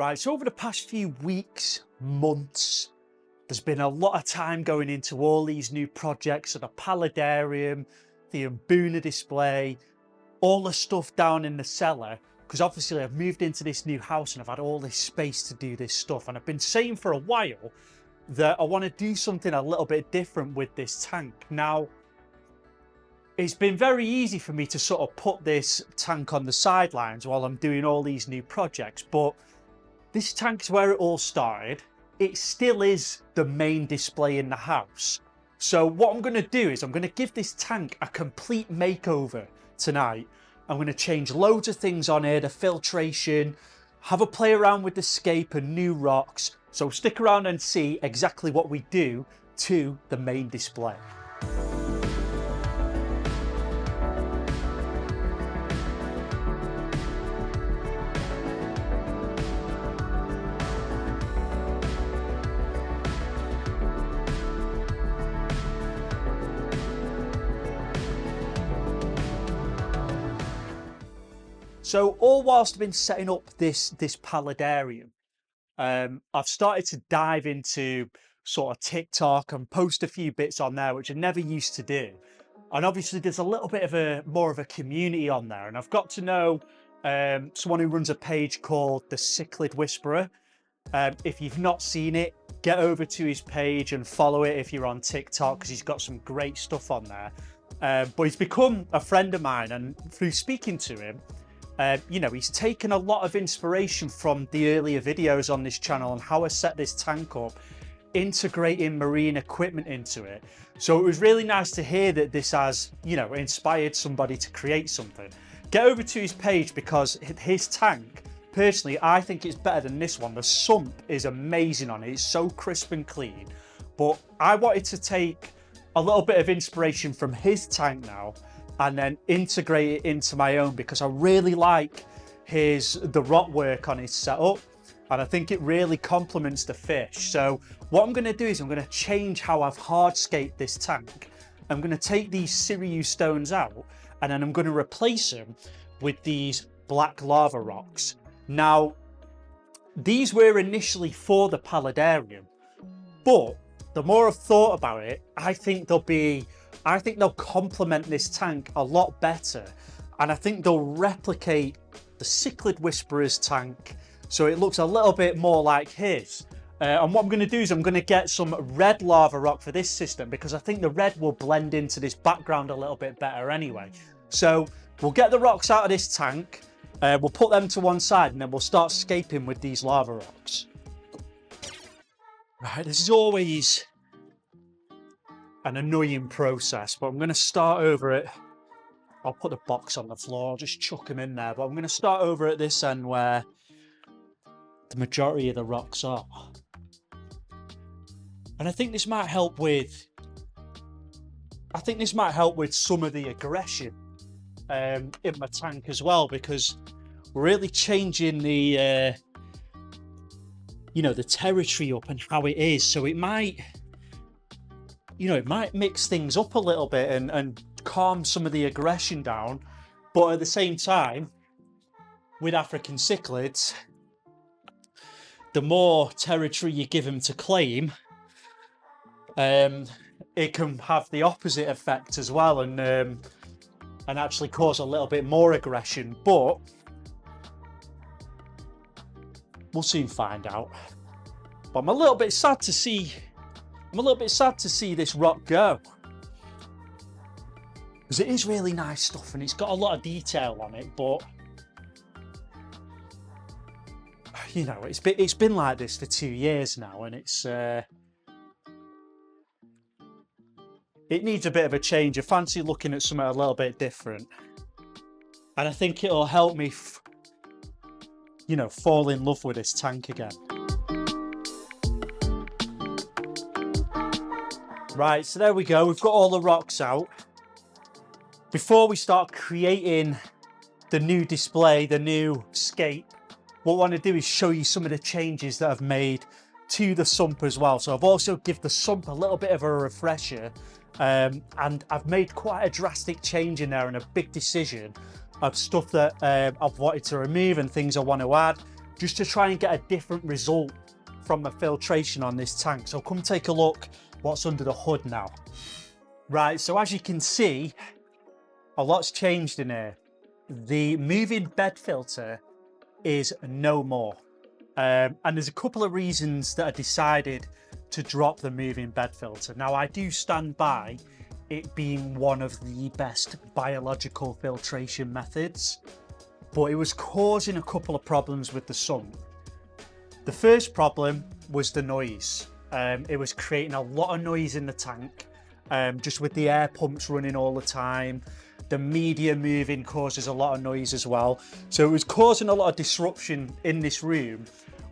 Right, so over the past few weeks, months, there's been a lot of time going into all these new projects, so the paludarium, the Mbuna display, all the stuff down in the cellar, because obviously I've moved into this new house and I've had all this space to do this stuff. And I've been saying for a while that I want to do something a little bit different with this tank. Now, it's been very easy for me to sort of put this tank on the sidelines while I'm doing all these new projects, but this tank's where it all started. It still is the main display in the house. So what I'm going to do is I'm going to give this tank a complete makeover tonight. I'm going to change loads of things on here, the filtration, have a play around with the scape and new rocks. So stick around and see exactly what we do to the main display. So all whilst I've been setting up this paludarium, I've started to dive into sort of TikTok and post a few bits on there, which I never used to do. And obviously there's a little bit of more of a community on there. And I've got to know someone who runs a page called the Cichlid Whisperer. If you've not seen it, get over to his page and follow it if you're on TikTok, because he's got some great stuff on there. But he's become a friend of mine, and through speaking to him, you know, he's taken a lot of inspiration from the earlier videos on this channel and how I set this tank up, integrating marine equipment into it. So it was really nice to hear that this has, you know, inspired somebody to create something. Get over to his page, because his tank, personally, I think it's better than this one. The Sump is amazing on it. It's so crisp and clean. But I wanted to take a little bit of inspiration from his tank now and then integrate it into my own, because I really like the rock work on his setup, and I think it really complements the fish. So what I'm going to do is I'm going to change how I've hardscaped this tank. I'm going to take these Sirius stones out, and then I'm going to replace them with these black lava rocks. Now, these were initially for the paludarium, but the more I've thought about it, I think they'll complement this tank a lot better, and I think they'll replicate the Cichlid Whisperer's tank, so it looks a little bit more like his. And what I'm going to do is I'm going to get some red lava rock for this system, because I think the red will blend into this background a little bit better anyway. So we'll get the rocks out of this tank, we'll put them to one side, and then we'll start scaping with these lava rocks. Right, this is always an annoying process, but I'm going to start over it. I'll put the box on the floor, I'll just chuck them in there, but I'm going to start over at this end where the majority of the rocks are. And I think this might help with some of the aggression in my tank as well, because we're really changing the you know, the territory up and how it is. So it might, you know, it might mix things up a little bit and calm some of the aggression down. But at the same time, with African cichlids, the more territory you give them to claim, it can have the opposite effect as well, and actually cause a little bit more aggression. But we'll soon find out. But I'm a little bit sad to see this rock go, because it is really nice stuff and it's got a lot of detail on it. But you know, it's been like this for 2 years now, and it needs a bit of a change. I fancy looking at something a little bit different, and I think it'll help me you know, fall in love with this tank again. Right, so there we go. We've got all the rocks out. Before we start creating the new display, the new scape, what I want to do is show you some of the changes that I've made to the Sump as well. So I've also given the Sump a little bit of a refresher, and I've made quite a drastic change in there and a big decision of stuff that I've wanted to remove and things I want to add. just to try and get a different result from the filtration on this tank. So come take a look what's under the hood now. Right, so as you can see, a lot's changed in here. The moving bed filter is no more. And there's a couple of reasons that I decided to drop the moving bed filter. Now, I do stand by it being one of the best biological filtration methods, but it was causing a couple of problems with the Sump. The first problem was the noise. It was creating a lot of noise in the tank, just with the air pumps running all the time. The media moving causes a lot of noise as well. So it was causing a lot of disruption in this room,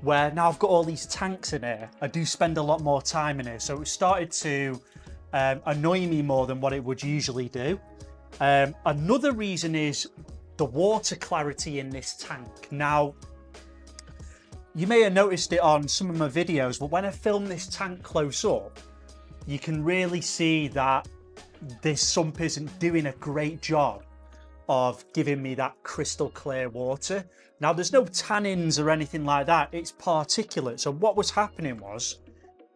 where now I've got all these tanks in here. I do spend a lot more time in here. So it started to annoy me more than what it would usually do. Another reason is the water clarity in this tank. Now, you may have noticed it on some of my videos, but when I film this tank close up, you can really see that this Sump isn't doing a great job of giving me that crystal clear water. Now, there's no tannins or anything like that, it's particulate. So what was happening was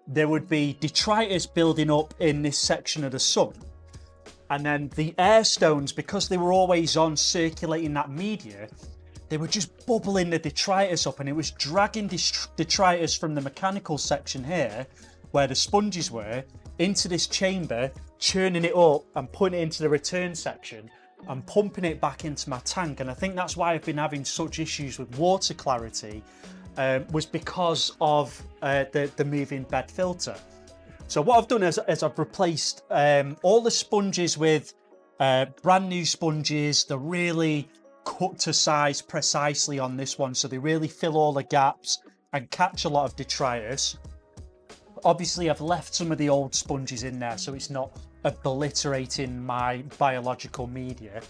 there would be detritus building up in this section of the Sump, and then the air stones, because they were always on circulating that media, they were just bubbling the detritus up, and it was dragging detritus from the mechanical section here, where the sponges were, into this chamber, churning it up and putting it into the return section and pumping it back into my tank. And I think that's why I've been having such issues with water clarity, was because of the moving bed filter. So what I've done is I've replaced all the sponges with brand new sponges. They're really cut to size precisely on this one, so they really fill all the gaps and catch a lot of detritus. Obviously, I've left some of the old sponges in there so it's not obliterating my biological media.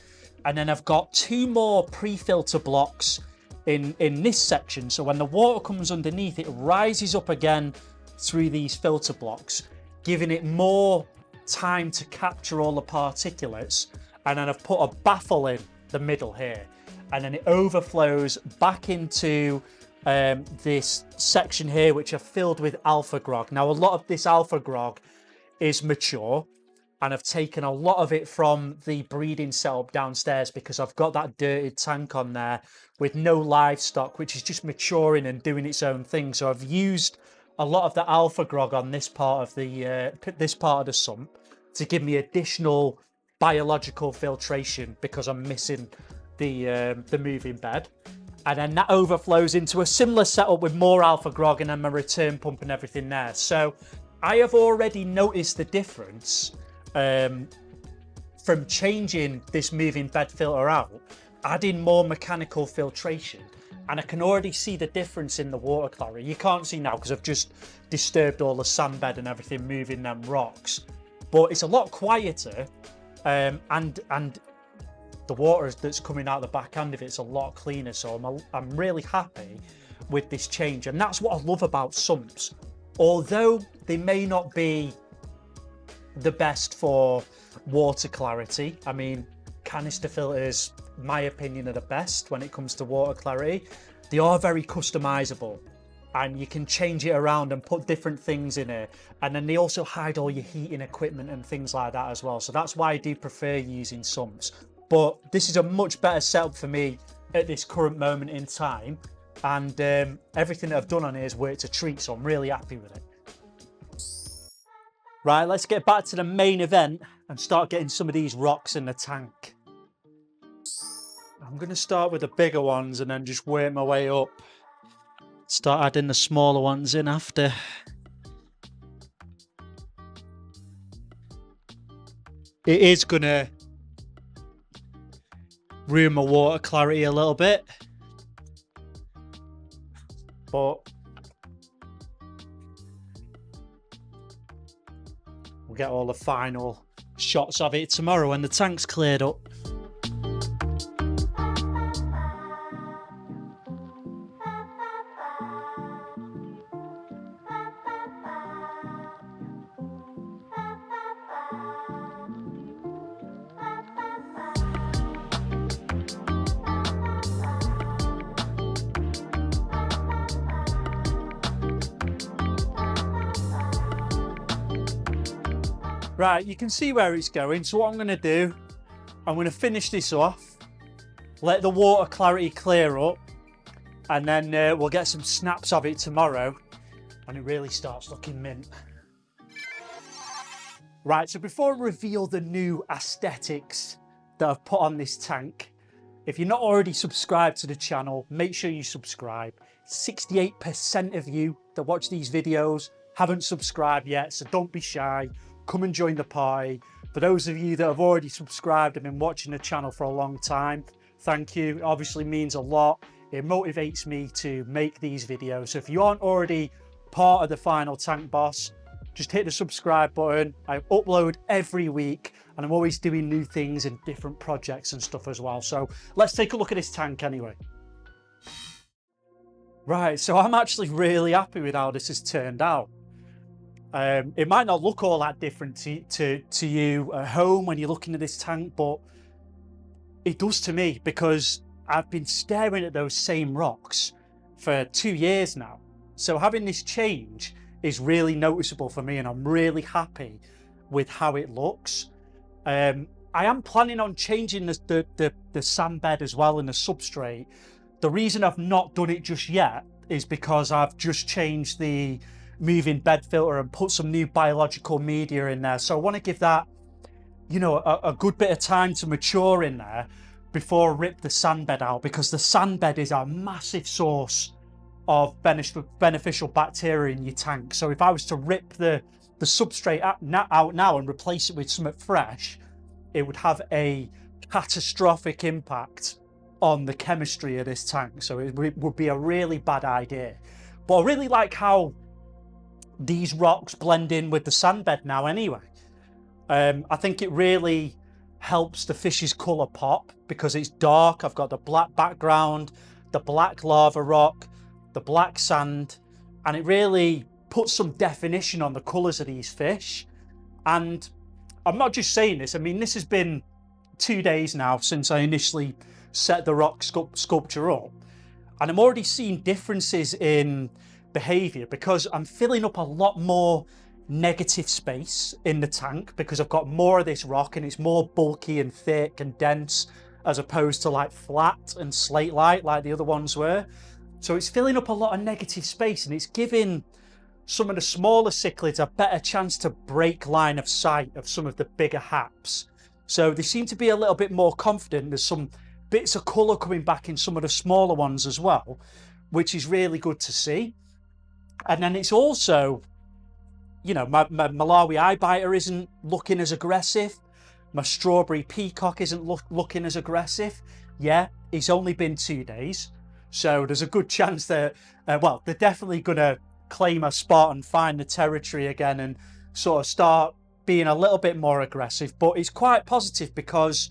And then I've got two more pre-filter blocks in this section, so when the water comes underneath, it rises up again through these filter blocks, giving it more time to capture all the particulates. And then I've put a baffle in the middle here, and then it overflows back into this section here, which are filled with alpha grog. Now, a lot of this alpha grog is mature, and I've taken a lot of it from the breeding setup downstairs because I've got that dirted tank on there with no livestock, which is just maturing and doing its own thing. So I've used a lot of the alpha grog on this part of the Sump to give me additional biological filtration because I'm missing the moving bed. And then that overflows into a similar setup with more alpha grog and then my return pump and everything there. So I have already noticed the difference from changing this moving bed filter out, adding more mechanical filtration, and I can already see the difference in the water clarity. You can't see now because I've just disturbed all the sand bed and everything, moving them rocks, but it's a lot quieter, and the water that's coming out the back end of it's a lot cleaner. So I'm really happy with this change, and that's what I love about Sumps. Although they may not be the best for water clarity, I mean, canister filters, my opinion, are the best when it comes to water clarity. They are very customizable, and you can change it around and put different things in it, and then they also hide all your heating equipment and things like that as well. So that's why I do prefer using Sumps. But this is a much better setup for me at this current moment in time, and everything that I've done on here has worked a treat, so I'm really happy with it. Right, let's get back to the main event and start getting some of these rocks in the tank. I'm going to start with the bigger ones and then just work my way up. Start adding the smaller ones in after. It is going to ruin my water clarity a little bit, but we'll get all the final shots of it tomorrow when the tank's cleared up. Right, you can see where it's going. So what I'm going to do, I'm going to finish this off, let the water clarity clear up, and then we'll get some snaps of it tomorrow, and it really starts looking mint. Right, so before I reveal the new aesthetics that I've put on this tank, if you're not already subscribed to the channel, make sure you subscribe. 68% of you that watch these videos haven't subscribed yet, so don't be shy. Come and join the party. For those of you that have already subscribed and been watching the channel for a long time, thank you. It obviously means a lot. It motivates me to make these videos. So if you aren't already part of the Final Tank Boss, just hit the subscribe button. I upload every week and I'm always doing new things and different projects and stuff as well. So let's take a look at this tank anyway. Right, so I'm actually really happy with how this has turned out. It might not look all that different to you at home when you're looking at this tank, but it does to me, because I've been staring at those same rocks for 2 years now. So having this change is really noticeable for me, and I'm really happy with how it looks. I am planning on changing the sand bed as well and the substrate. The reason I've not done it just yet is because I've just changed the moving bed filter and put some new biological media in there. So I want to give that, you know, a good bit of time to mature in there before I rip the sand bed out, because the sand bed is a massive source of beneficial bacteria in your tank. So if I was to rip the substrate out now and replace it with something fresh, it would have a catastrophic impact on the chemistry of this tank. So it would be a really bad idea. But I really like how these rocks blend in with the sand bed now anyway. I think it really helps the fish's colour pop because it's dark. I've got the black background, the black lava rock, the black sand, and it really puts some definition on the colours of these fish. And I'm not just saying this, I mean, this has been 2 days now since I initially set the rock sculpture up, and I'm already seeing differences in behaviour because I'm filling up a lot more negative space in the tank because I've got more of this rock and it's more bulky and thick and dense as opposed to like flat and slate light like the other ones were. So it's filling up a lot of negative space, and it's giving some of the smaller cichlids a better chance to break line of sight of some of the bigger haps. So they seem to be a little bit more confident. There's some bits of colour coming back in some of the smaller ones as well, which is really good to see. And then it's also, you know, my Malawi eye biter isn't looking as aggressive. My strawberry peacock isn't looking as aggressive. Yeah, it's only been 2 days. So there's a good chance that, well, they're definitely going to claim a spot and find the territory again and sort of start being a little bit more aggressive. But it's quite positive because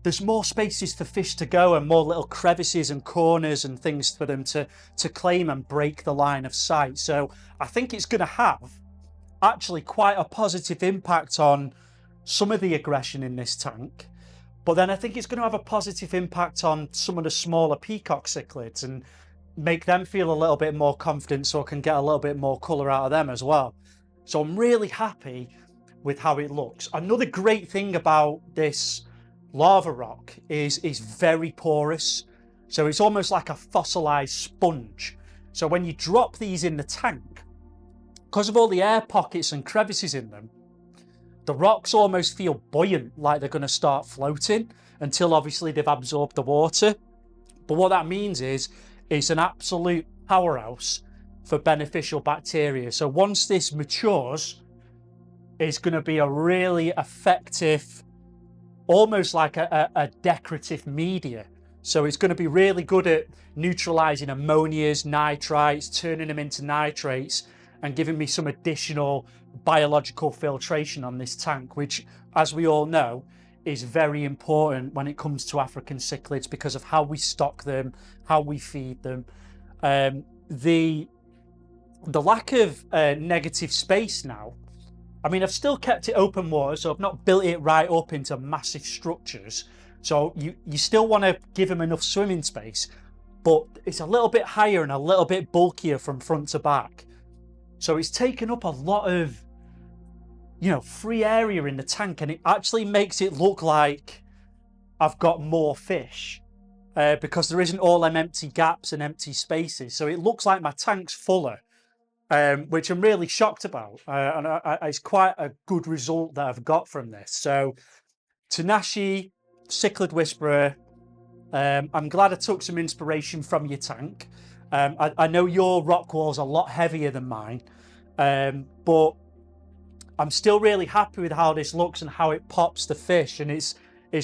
there's more spaces for fish to go and more little crevices and corners and things for them to claim and break the line of sight. So I think it's going to have actually quite a positive impact on some of the aggression in this tank. But then I think it's going to have a positive impact on some of the smaller peacock cichlids and make them feel a little bit more confident so I can get a little bit more colour out of them as well. So I'm really happy with how it looks. Another great thing about this lava rock is very porous. So it's almost like a fossilized sponge. So when you drop these in the tank, because of all the air pockets and crevices in them, the rocks almost feel buoyant, like they're going to start floating until obviously they've absorbed the water. But what that means is it's an absolute powerhouse for beneficial bacteria. So once this matures, it's going to be a really effective, almost like a decorative media. So it's going to be really good at neutralizing ammonias, nitrites, turning them into nitrates, and giving me some additional biological filtration on this tank, which, as we all know, is very important when it comes to African cichlids because of how we stock them, how we feed them. The lack of negative space now, I mean, I've still kept it open water, so I've not built it right up into massive structures. So you still want to give them enough swimming space, but it's a little bit higher and a little bit bulkier from front to back. So it's taken up a lot of you know, free area in the tank, and it actually makes it look like I've got more fish because there isn't all them empty gaps and empty spaces. So it looks like my tank's fuller, which I'm really shocked about. And it's quite a good result that I've got from this. So Tenashi, Cichlid Whisperer, I'm glad I took some inspiration from your tank. I know your rock wall's a lot heavier than mine, but I'm still really happy with how this looks and how it pops the fish, and it's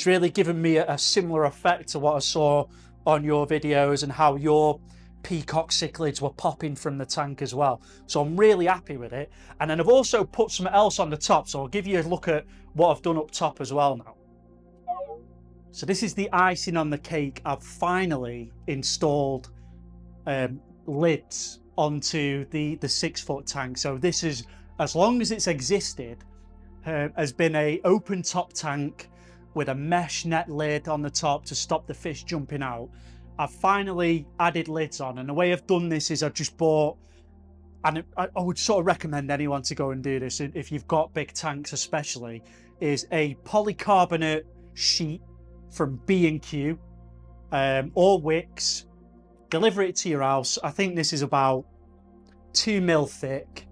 really given me a similar effect to what I saw on your videos and how your peacock cichlids were popping from the tank as well. So I'm really happy with it. And then I've also put something else on the top, so I'll give you a look at what I've done up top as well now. So this is the icing on the cake. I've finally installed lids onto the 6-foot tank. So this is, as long as it's existed, has been a open top tank with a mesh net lid on the top to stop the fish jumping out. I've finally added lids on, and the way I've done this is I've just bought, and I would sort of recommend anyone to go and do this if you've got big tanks especially, is a polycarbonate sheet from B&Q or Wicks. Deliver it to your house. I think this is about 2 mil thick.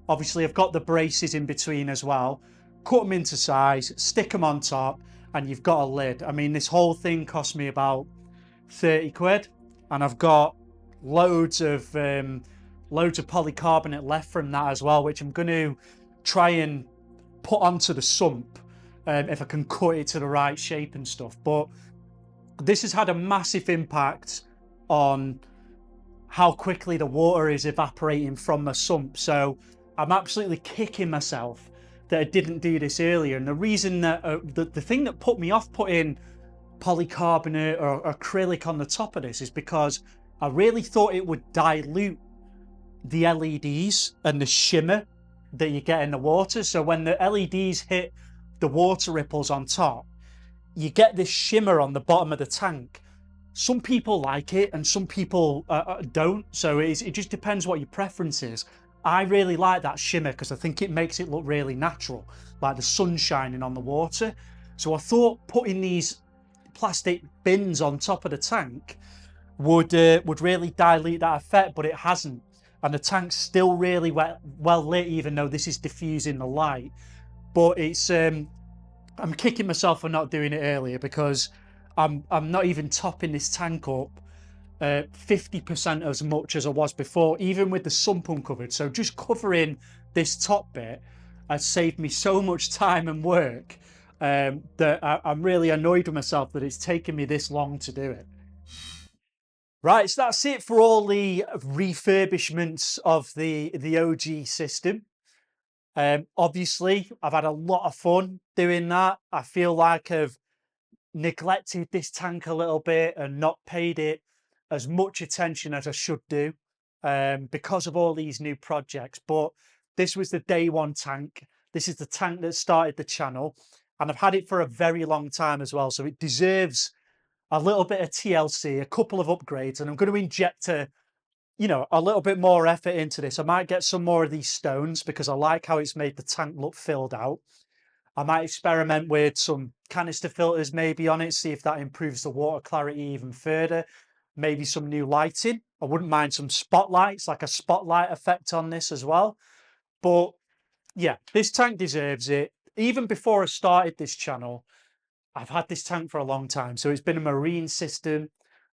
Obviously I've got the braces in between as well. Cut them into size, stick them on top, and you've got a lid. I mean, this whole thing cost me about 30 quid, and I've got loads of polycarbonate left from that as well, which I'm going to try and put onto the sump if I can cut it to the right shape and stuff. But this has had a massive impact on how quickly the water is evaporating from the sump. So I'm absolutely kicking myself that I didn't do this earlier. And the reason that the thing that put me off putting polycarbonate or acrylic on the top of this is because I really thought it would dilute the LEDs and the shimmer that you get in the water. So when the LEDs hit the water ripples on top, you get this shimmer on the bottom of the tank. Some people like it and some people don't. So it just depends what your preference is. I really like that shimmer because I think it makes it look really natural, like the sun shining on the water. So I thought putting these plastic bins on top of the tank would really dilute that effect, but it hasn't. And the tank's still really well lit, even though this is diffusing the light. But it's I'm kicking myself for not doing it earlier because I'm not even topping this tank up 50% as much as I was before, even with the sump uncovered. So just covering this top bit has saved me so much time and work that I'm really annoyed with myself that it's taken me this long to do it. Right, so that's it for all the refurbishments of the OG system. Obviously, I've had a lot of fun doing that. I feel like I've neglected this tank a little bit and not paid it as much attention as I should do because of all these new projects. But this was the day one tank. This is the tank that started the channel, and I've had it for a very long time as well. So it deserves a little bit of TLC, a couple of upgrades, and I'm going to inject a little bit more effort into this. I might get some more of these stones because I like how it's made the tank look filled out. I might experiment with some canister filters maybe on it, see if that improves the water clarity even further. Maybe some new lighting. I wouldn't mind some spotlights, like a spotlight effect on this as well. But yeah, this tank deserves it. Even before I started this channel, I've had this tank for a long time. So it's been a marine system.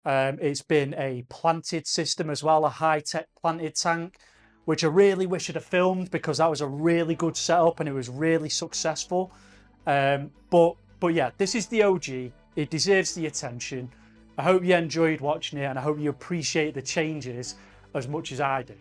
It's been a planted system as well, a high-tech planted tank, which I really wish I'd have filmed because that was a really good setup and it was really successful. But yeah, this is the OG. It deserves the attention. I hope you enjoyed watching it and I hope you appreciate the changes as much as I do.